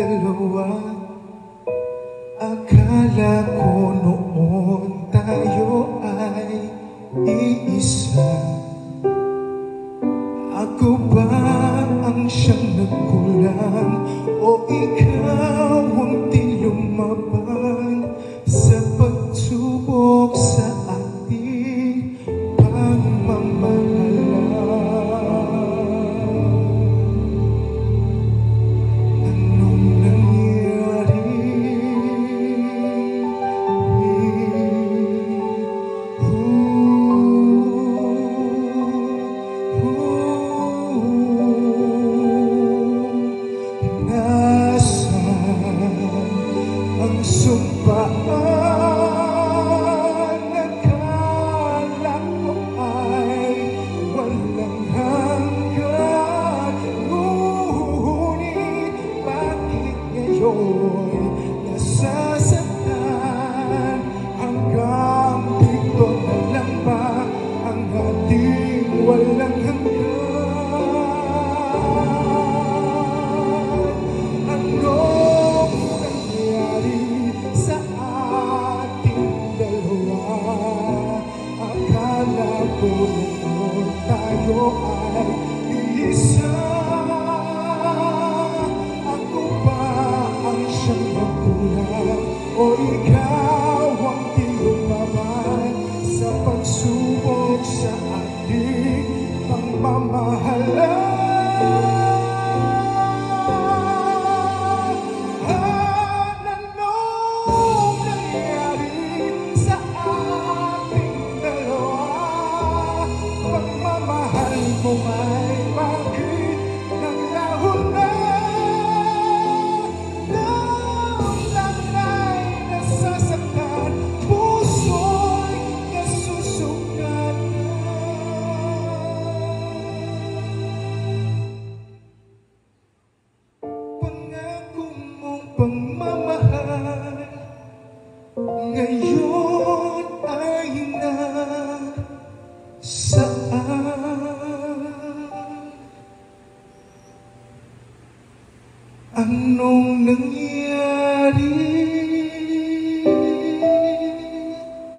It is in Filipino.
dalawa. Akala ko noon tayo ay iisa. Ako ba ang siyang nagkulang o ikaw ang di lumaban sa pagsubok sa ating pagmamahalan? Anong nangyari? Ang sumpaan, akala ko ay walang hanggan. Ngunit bakit ngayon nasasaktan? Hanggang dito na lang ba ang ating walang hanggan? Kung tayo ay iisa, ako ba ang siyang nagkulang o ikaw ang di lumaban sa pagsubok sa ating pagmamahalan? Kung ay bakit naglaho na, damdamna'y nasasaktan, puso'y nasusugatan. Pangako mong pagmamahal ngayon ay nasaan? Anong nangyari?